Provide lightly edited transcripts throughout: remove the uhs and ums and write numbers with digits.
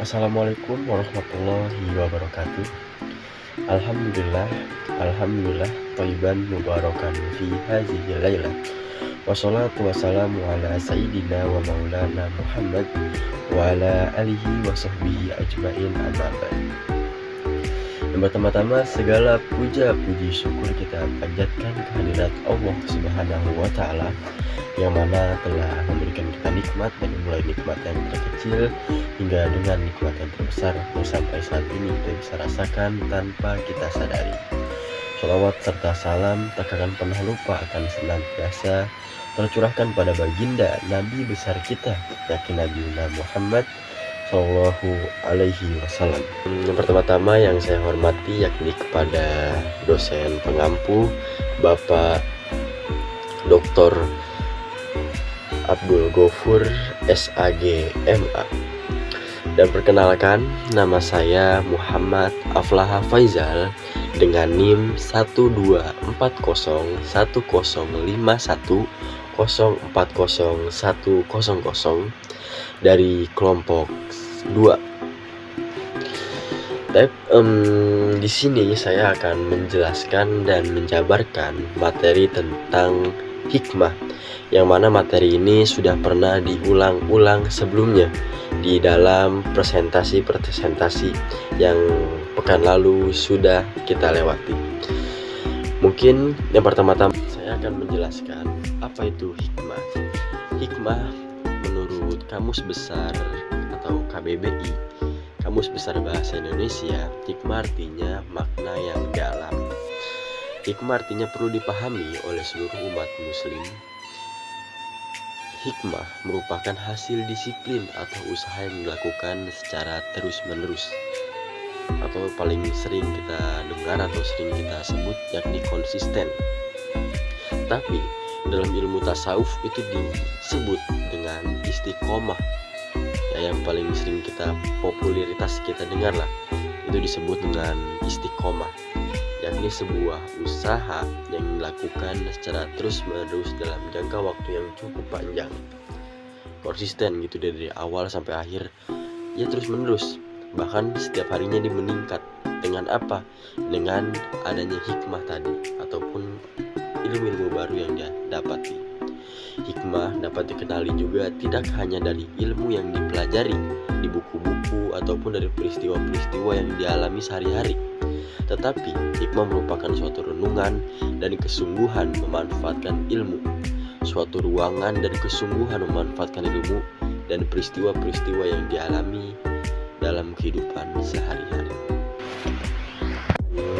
Assalamualaikum warahmatullahi wabarakatuh. Alhamdulillah, alhamdulillah, thayyiban mubarakan fi hadhihi lailah. Wassalatu wassalamu ala sayyidina wa maulana Muhammad wa ala alihi wa sahbihi ajmain, amma ba'd. Yang pertama-tama, segala puja puji syukur kita panjatkan kehadirat Allah Subhanahu wa taala yang mana telah memberikan kita nikmat, dari mulai nikmat yang terkecil hingga dengan nikmat yang terbesar yang sampai saat ini kita bisa rasakan tanpa kita sadari. Sholawat serta salam tak akan pernah lupa akan senantiasa tercurahkan pada baginda Nabi besar kita, yakni Nabi Muhammad Sallallahu Alaihi Wasallam. Yang pertama-tama yang saya hormati yakni kepada dosen pengampu Bapak Dr. Abdul Ghafur SAG MA. Dan perkenalkan, nama saya Muhammad Aflaha Faizal dengan NIM 124010510400100 dari kelompok 2. Di sini saya akan menjelaskan dan menjabarkan materi tentang hikmah, yang mana materi ini sudah pernah diulang-ulang sebelumnya di dalam presentasi yang pekan lalu sudah kita lewati. Mungkin yang pertama-tama saya akan menjelaskan apa itu hikmah. Hikmah menurut Kamus Besar atau KBBI, Kamus Besar Bahasa Indonesia, hikmah artinya makna yang dalam. Hikmah artinya perlu dipahami oleh seluruh umat muslim. Hikmah merupakan hasil disiplin atau usaha yang dilakukan secara terus-menerus, atau paling sering kita dengar atau sering kita sebut yakni konsisten. Tapi dalam ilmu tasawuf itu disebut dengan istiqomah, ya, yang paling sering kita popularitas kita dengar lah, itu disebut dengan istiqomah, yakni sebuah usaha yang dilakukan secara terus-menerus dalam jangka waktu yang cukup panjang, konsisten gitu dari awal sampai akhir, ya terus-menerus, bahkan setiap harinya dia meningkat. Dengan apa? Dengan adanya hikmah tadi ataupun ilmu-ilmu baru yang dia dapati. Hikmah dapat dikenali juga tidak hanya dari ilmu yang dipelajari di buku-buku ataupun dari peristiwa-peristiwa yang dialami sehari-hari, tetapi hikmah merupakan suatu renungan dan kesungguhan memanfaatkan ilmu, suatu ruangan dan kesungguhan memanfaatkan ilmu dan peristiwa-peristiwa yang dialami dalam kehidupan sehari-hari.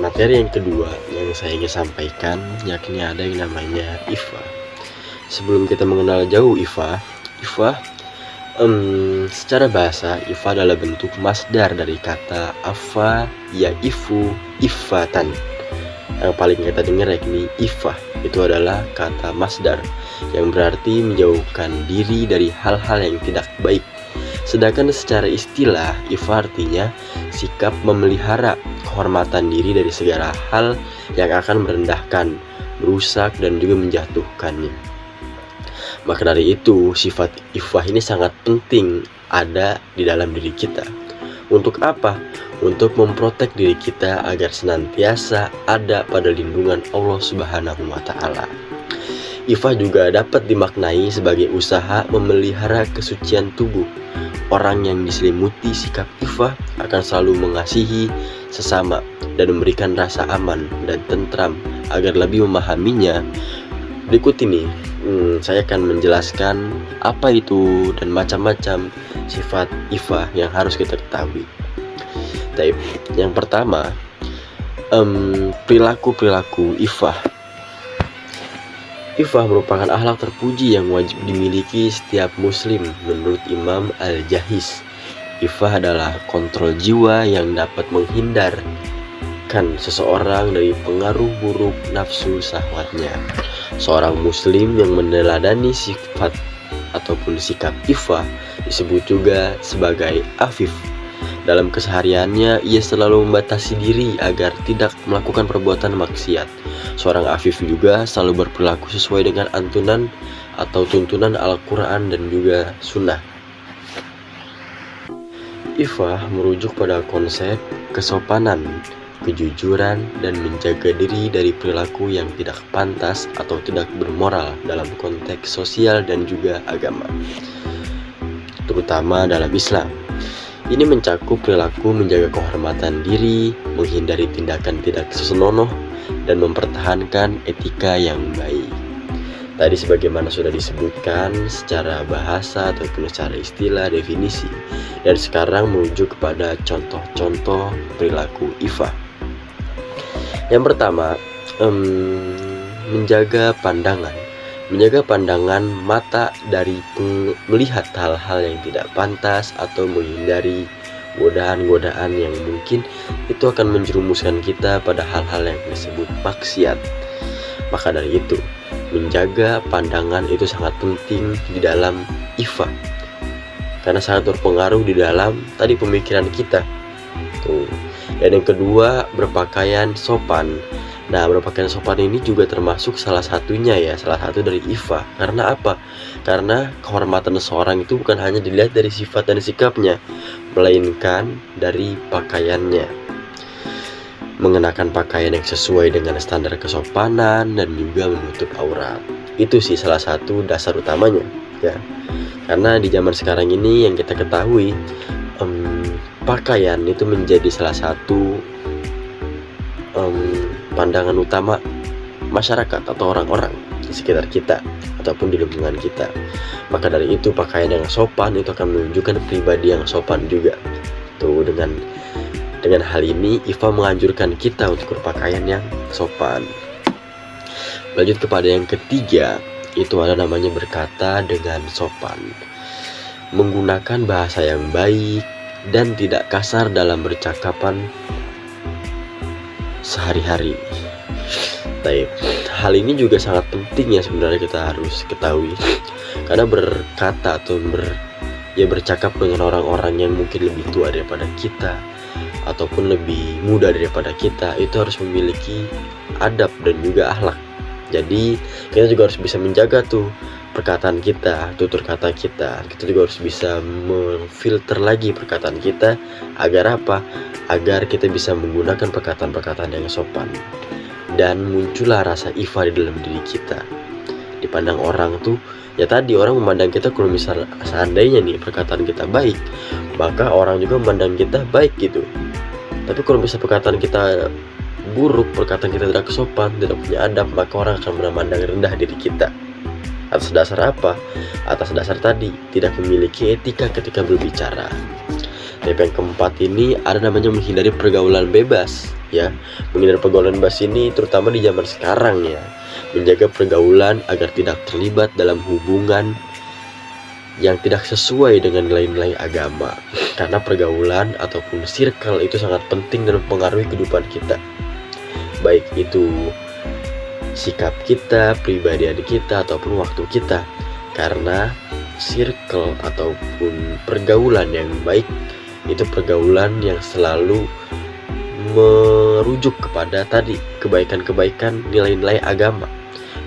Materi yang kedua yang saya ingin sampaikan yakni ada yang namanya ifah. Sebelum kita mengenal jauh ifah, secara bahasa, ifah adalah bentuk masdar dari kata afa yaifu ifatan. Yang paling kita dengar yakni ifah, itu adalah kata masdar yang berarti menjauhkan diri dari hal-hal yang tidak baik. Sedangkan secara istilah, ifah artinya sikap memelihara kehormatan diri dari segala hal yang akan merendahkan, merusak, dan juga menjatuhkannya. Maka dari itu, sifat ifah ini sangat penting ada di dalam diri kita. Untuk apa? Untuk memprotek diri kita agar senantiasa ada pada lindungan Allah Subhanahu wa taala. Ifah juga dapat dimaknai sebagai usaha memelihara kesucian tubuh. Orang yang diselimuti sikap ifah akan selalu mengasihi sesama dan memberikan rasa aman dan tentram agar lebih memahaminya. Berikut ini saya akan menjelaskan apa itu dan macam-macam sifat ifah yang harus kita ketahui. Yang pertama, perilaku ifah. Ifah merupakan akhlak terpuji yang wajib dimiliki setiap muslim menurut Imam Al-Jahiz. Ifah adalah kontrol jiwa yang dapat menghindarkan seseorang dari pengaruh buruk nafsu syahwatnya. Seorang muslim yang meneladani sifat ataupun sikap ifah disebut juga sebagai afif. Dalam kesehariannya, ia selalu membatasi diri agar tidak melakukan perbuatan maksiat. Seorang afif juga selalu berperilaku sesuai dengan antunan atau tuntunan Al-Quran dan juga Sunnah. IFA merujuk pada konsep kesopanan, kejujuran, dan menjaga diri dari perilaku yang tidak pantas atau tidak bermoral dalam konteks sosial dan juga agama, terutama dalam Islam. Ini mencakup perilaku menjaga kehormatan diri, menghindari tindakan tidak senonoh, dan mempertahankan etika yang baik. Tadi sebagaimana sudah disebutkan secara bahasa ataupun secara istilah, definisi, dan sekarang merujuk kepada contoh-contoh perilaku IFA. Yang pertama, menjaga pandangan. Menjaga pandangan mata dari melihat hal-hal yang tidak pantas atau menghindari godaan-godaan yang mungkin itu akan menjerumuskan kita pada hal-hal yang disebut maksiat. Maka dari itu, menjaga pandangan itu sangat penting di dalam IFA, karena sangat berpengaruh di dalam tadi pemikiran kita. Tuh. Dan yang kedua, berpakaian sopan. Nah, berpakaian sopan ini juga termasuk salah satunya ya, salah satu dari IFA. Karena apa? Karena kehormatan seseorang itu bukan hanya dilihat dari sifat dan sikapnya, melainkan dari pakaiannya. Mengenakan pakaian yang sesuai dengan standar kesopanan dan juga menutup aurat. Itu sih salah satu dasar utamanya ya. Karena di zaman sekarang ini yang kita ketahui, pakaian itu menjadi salah satu pandangan utama masyarakat atau orang-orang di sekitar kita ataupun di lingkungan kita. Maka dari itu pakaian yang sopan itu akan menunjukkan pribadi yang sopan juga. Tuh, dengan hal ini IFA menganjurkan kita untuk berpakaian yang sopan. Lanjut kepada yang ketiga, itu ada namanya berkata dengan sopan. Menggunakan bahasa yang baik dan tidak kasar dalam percakapan sehari-hari. Baik, hal ini juga sangat penting ya sebenarnya kita harus ketahui. Karena berkata atau bercakap dengan orang-orang yang mungkin lebih tua daripada kita ataupun lebih muda daripada kita, itu harus memiliki adab dan juga akhlak. Jadi kita juga harus bisa menjaga tuh perkataan kita, tutur kata kita. Kita juga harus bisa memfilter lagi perkataan kita. Agar apa? Agar kita bisa menggunakan perkataan-perkataan yang sopan. Dan muncullah rasa IFA di dalam diri kita. Dipandang orang tuh, ya tadi orang memandang kita kalau misalnya seandainya nih perkataan kita baik, maka orang juga memandang kita baik gitu. Tapi kalau misalnya perkataan kita buruk, perkataan kita tidak sopan, tidak punya adab, maka orang akan memandang rendah diri kita. Atas dasar apa? Atas dasar tadi tidak memiliki etika ketika berbicara. Yang keempat ini ada namanya menghindari pergaulan bebas ya. Menghindari pergaulan bebas ini terutama di zaman sekarang ya. Menjaga pergaulan agar tidak terlibat dalam hubungan yang tidak sesuai dengan nilai-nilai agama. Karena pergaulan ataupun circle itu sangat penting dan mempengaruhi kehidupan kita. Baik itu sikap kita, pribadian kita, ataupun waktu kita. Karena circle ataupun pergaulan yang baik itu pergaulan yang selalu merujuk kepada tadi kebaikan-kebaikan nilai-nilai agama.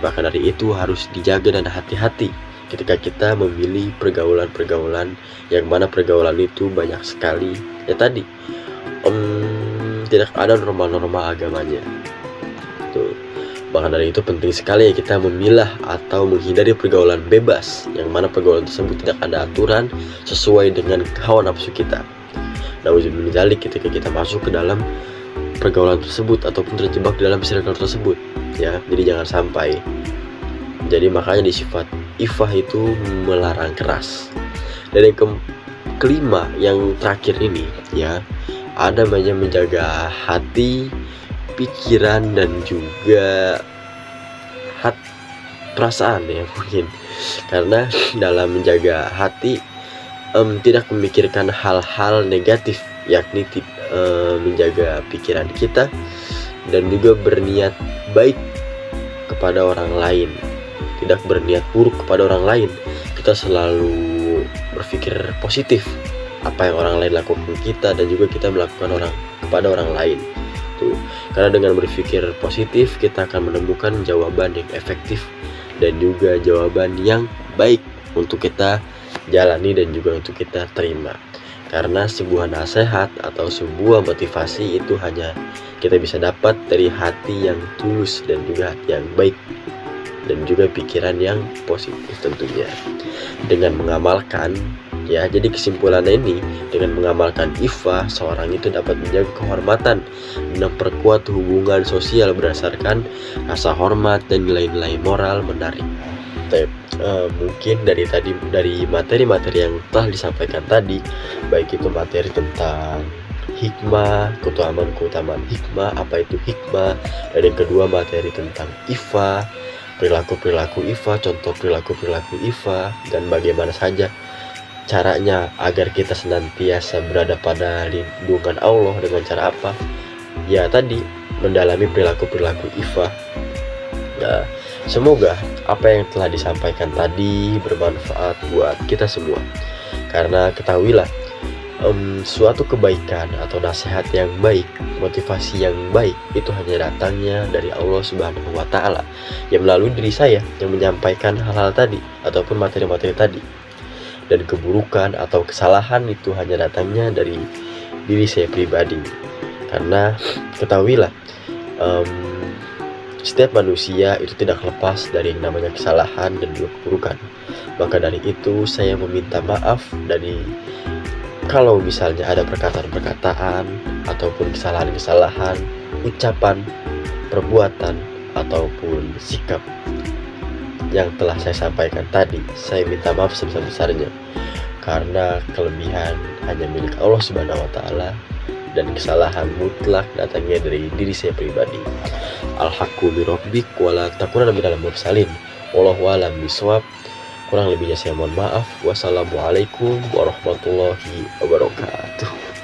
Maka dari itu harus dijaga dan hati-hati ketika kita memilih pergaulan-pergaulan yang mana pergaulan itu banyak sekali ya tadi tidak ada norma-norma agamanya. Tuh. Maka dari itu penting sekali ya kita memilah atau menghindari pergaulan bebas yang mana pergaulan tersebut tidak ada aturan sesuai dengan hawa nafsu kita. Nauzubillah ketika kita masuk ke dalam pergaulan tersebut ataupun terjebak di dalam circle tersebut ya. Jadi jangan sampai. Jadi makanya di sifat IFA itu melarang keras. Dan yang kelima, yang terakhir ini ya, ada namanya menjaga hati, pikiran dan juga perasaan ya mungkin. Karena dalam menjaga hati tidak memikirkan hal-hal negatif, yakni menjaga pikiran kita dan juga berniat baik kepada orang lain, tidak berniat buruk kepada orang lain. Kita selalu berpikir positif apa yang orang lain lakukan kita dan juga kita melakukan kepada orang lain. Tuh. Karena dengan berpikir positif kita akan menemukan jawaban yang efektif dan juga jawaban yang baik untuk kita jalani dan juga untuk kita terima. Karena sebuah nasihat atau sebuah motivasi itu hanya kita bisa dapat dari hati yang tulus dan juga hati yang baik, dan juga pikiran yang positif tentunya. Dengan mengamalkan, ya, jadi kesimpulannya ini, dengan mengamalkan IFA, seorang itu dapat menjaga kehormatan dan memperkuat hubungan sosial berdasarkan rasa hormat dan nilai-nilai moral menarik. Mungkin dari materi-materi yang telah disampaikan tadi, baik itu materi tentang hikmah, keutamaan hikmah, apa itu hikmah, dan yang kedua materi tentang IFA, perilaku-perilaku IFA, contoh perilaku-perilaku IFA, dan bagaimana saja caranya agar kita senantiasa berada pada lindungan Allah dengan cara apa? Ya tadi, mendalami perilaku-perilaku IFA. Nah, semoga apa yang telah disampaikan tadi bermanfaat buat kita semua. Karena ketahuilah, suatu kebaikan atau nasihat yang baik, motivasi yang baik itu hanya datangnya dari Allah Subhanahu wa Ta'ala, yang melalui diri saya yang menyampaikan hal-hal tadi ataupun materi-materi tadi. Dan keburukan atau kesalahan itu hanya datangnya dari diri saya pribadi. Karena ketahuilah, setiap manusia itu tidak lepas dari yang namanya kesalahan dan juga keburukan. Maka dari itu saya meminta maaf dari kalau misalnya ada perkataan-perkataan ataupun kesalahan-kesalahan, ucapan, perbuatan, ataupun sikap yang telah saya sampaikan tadi. Saya minta maaf sebesar-besarnya, karena kelebihan hanya milik Allah Subhanahu wa Ta'ala dan kesalahan mutlak datangnya dari diri saya pribadi. Al-haqqu min rabbik wala takunanna minal mursalin. Wallahu a'lam bishawab. Kurang lebihnya saya mohon maaf. Wassalamualaikum warahmatullahi wabarakatuh.